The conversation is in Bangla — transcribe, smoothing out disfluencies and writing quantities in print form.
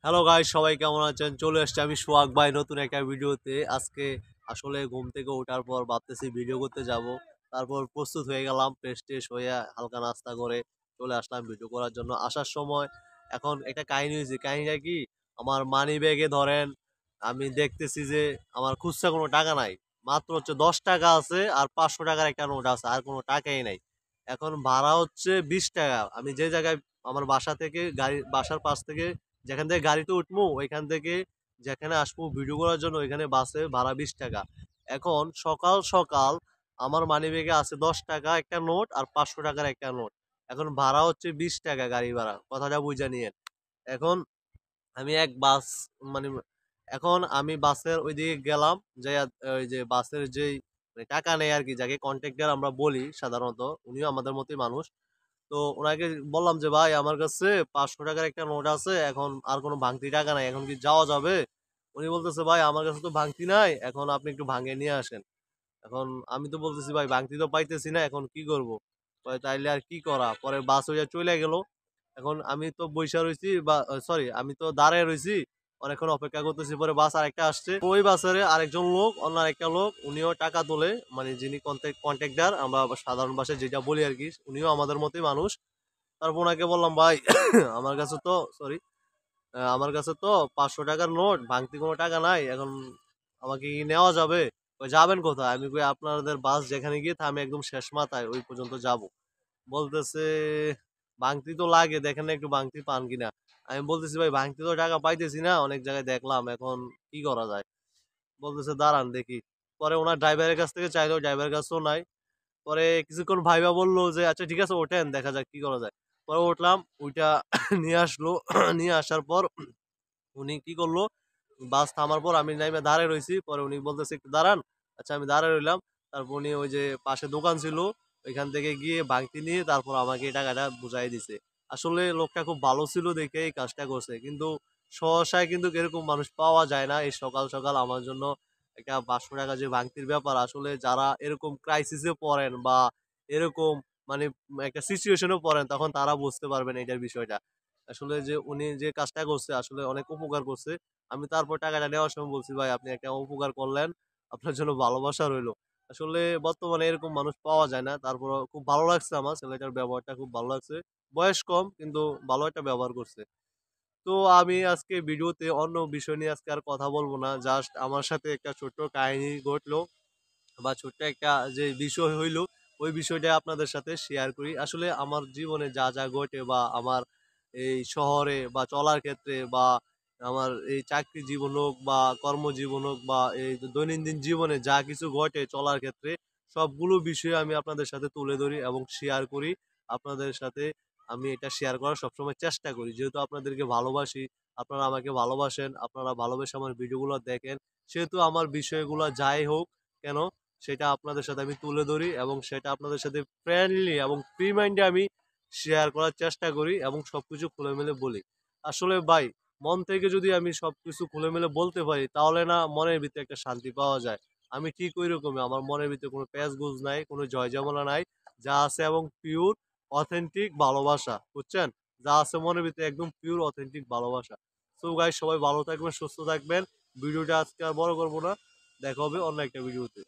হ্যালো গাইস, সবাই কেমন আছেন? চলে এসেছি আমি সোহাগ ভাই নতুন একটা ভিডিওতে। আজকে আসলে ঘুম থেকে ওঠার পর ভাবতেছি ভিডিও করতে যাব। তারপর প্রস্তুত হয়ে গেলাম, ফ্রেশ ট্রেশ হয়ে হালকা নাস্তা করে চলে আসলাম ভিডিও করার জন্য। আসার সময় এখন একটা কাহিনী হয়েছে। কাহিনীটা কি? আমার মানি ব্যাগে ধরেন আমি দেখতেছি যে আমার খুচরা কোনো টাকা নাই। মাত্র হচ্ছে 10 টাকা আছে আর 500 টাকার একটা নোট আছে। আর কোনো টাকাই নাই। এখন ভাড়া হচ্ছে 20 টাকা। আমি যে জায়গায় আমার বাসা থেকে বাসার পাশ থেকে যেখান থেকে গাড়িতে উঠবো ওইখান থেকে যেখানে আসবো ভিডিও করার জন্য ওইখানে বাসে ভাড়া 20 টাকা। এখন সকাল সকাল আমার মানিব্যাগে আছে 10 টাকা একটা নোট আর 500 টাকার একটা নোট। এখন ভাড়া হচ্ছে 20 টাকা গাড়ি ভাড়া। কথাটা বুঝা নিয়েন। এখন আমি এক বাস মানে এখন আমি বাসের ওইদিকে গেলাম যাইয়া ওই যে বাসের যেই মানে টাকা নেই আরকি যাকে কন্ট্রাক্টর আমরা বলি সাধারণত, উনিও আমাদের মতোই মানুষ। তো ওনাকে বললাম যে, "ভাই আমার কাছে 500 টাকার একটা নোট আছে। এখন আর কোনো ভাঙতি টাকা নাই। এখন কি যাওয়া যাবে?" উনি বলতেছে, "ভাই আমার কাছে তো ভাঙতি নাই। এখন আপনি একটু ভাঙিয়ে নিয়ে আসেন।" এখন আমি তো বলতেছি, "ভাই ভাঙতি তো পাইতেছি না। এখন কি করব?" কয়, "তাইলে আর কি করা?" পরে বাস হইয়া চইলা গেল। এখন আমি তো বইসা রইছি বা সরি আমি তো দাঁড়ায় রইছি। অনেকক্ষণ অপেক্ষা করতেছি। পরে বাস আরেকটা আসছে। ওই বাসের আরেকজন লোক, অন্য আরেকটা লোক উনিও টাকা তোলে। মানে যিনি কন্ট্রাক্টর আমরা সাধারণ ভাষায় যেটা বলি আরকি। উনিও আমাদের মতোই মানুষ। তারপর উনাকে বললাম, "ভাই আমার কাছে তো সরি আমার কাছে তো ৳৫০০ নোট, ভাঙতি কোনো টাকা নাই। এখন আমাকে কি নেওয়া যাবে?" কয়, "যাবেন কোথায়?" আমি কই, "আপনাদের বাস যেখানে গিয়ে থামে একদম শেষ মাথায় ওই পর্যন্ত যাবো।" বলতেছে, "ভাঙতি তো লাগে, দেখেন না একটু ভাঙতি পান কিনা?" আমি বলতেছি, "ভাই ভাঙতি তো টাকা পাইতেছি না, অনেক জায়গায় দেখলাম, এখন কি করা যায়?" বলতেছে, "দাঁড়ান দেখি।" পরে উনার ড্রাইভারের কাছ থেকে চাইলো, ড্রাইভারের কাছেও নাই। পরে কিছুক্ষণ ভাইবা বলল যে, "আচ্ছা ঠিক আছে ওঠেন, দেখা যাক কি করা যায়।" পরে উঠলাম, উইঠা নিয়ে আসলো। নিয়ে আসার পর উনি কি করলো, বাস থামার পর আমি নাইমা দাঁড়ায় রইছি। পরে উনি বলতেছে, "একটু দাঁড়ান।" আচ্ছা আমি দাঁড়ায় রইলাম। তারপর উনি ওই যে পাশে দোকান ছিল, ওইখান থেকে গিয়ে ভাঙতি নিয়ে তারপর আমাকে এই টাকাটা বুঝায় দিছে। আসলে লোকটা খুব ভালো ছিল দেখে এই কাজটা করছে। কিন্তু সহসায় কিন্তু এরকম মানুষ পাওয়া যায় না। এই সকাল, সকাল আমার জন্য একটা ৳৫০০ যে ভাঙতির ব্যাপার, আসলে যারা এরকম ক্রাইসিস এ পড়েন বা এরকম মানে একটা সিচুয়েশন এও পড়েন তখন তারা বুঝতে পারবেন এইটার বিষয়টা। আসলে যে উনি যে কাজটা করছে আসলে অনেক উপকার করছে। আমি তারপর টাকাটা নেওয়ার সময় বলছি, "ভাই আপনি একটা উপকার করলেন। আপনার জন্য ভালোবাসা রইলো।" আসলে বর্তমানে এরকম মানুষ পাওয়া যায় না। তারপরেও খুব ভালো লাগছে আমার ছেলেটার ব্যবহারটা খুব ভালো লাগছে। বয়স কম কিন্তু ভালো একটা ব্যবহার করছে। তো আমি আজকে ভিডিওতে অন্য বিষয় নিয়ে আজকে আর কথা বলব না। জাস্ট আমার সাথে একটা ছোট্ট কাহিনী ঘটলো বা ছোট্ট একটা যে বিষয় হইলো, ওই বিষয়টা আপনাদের সাথে শেয়ার করি। আসলে আমার জীবনে যা, যা ঘটে বা আমার এই শহরে বা চলার ক্ষেত্রে বা আমার এই চাকরি জীবন হোক বা কর্মজীবন হোক বা এই দৈনন্দিন জীবনে যা কিছু ঘটে চলার ক্ষেত্রে, সবগুলো বিষয় আমি আপনাদের সাথে তুলে ধরি এবং শেয়ার করি। আপনাদের সাথে আমি এটা শেয়ার করার সবসময় চেষ্টা করি। যেহেতু আপনাদেরকে ভালোবাসি, আপনারা আমাকে ভালোবাসেন, আপনারা ভালোবেসে আমার ভিডিওগুলো দেখেন। সেহেতু আমার বিষয়গুলা যাই হোক কেন সেটা আপনাদের সাথে আমি তুলে ধরি এবং সেটা আপনাদের সাথে ফ্রেন্ডলি এবং ফ্রি মাইন্ডে আমি শেয়ার করার চেষ্টা করি এবং সবকিছু খুলে-মেলে বলি। আসলে ভাই মন থেকে যদি আমি সবকিছু খুলে-মেলে বলতে পারি তাহলে না মনের ভিতরে একটা শান্তি পাওয়া যায়। আমি ঠিক ঐরকমই আমার মনের ভিতরে কোনো প্যাঁচ-গোজ নাই, কোনো ঝয়-ঝামেলা নাই। যা আছে এবং পিওর অথেন্টিক ভালোবাসা। বুঝছেন? যা আছে মনের ভিতরে একদম পিওর অথেন্টিক ভালোবাসা। সো গাইস সবাই ভালো থাকবেন, সুস্থ থাকবেন। ভিডিওটা আজকে আর বড় করব না। দেখা হবে অন্য একটা ভিডিওতে।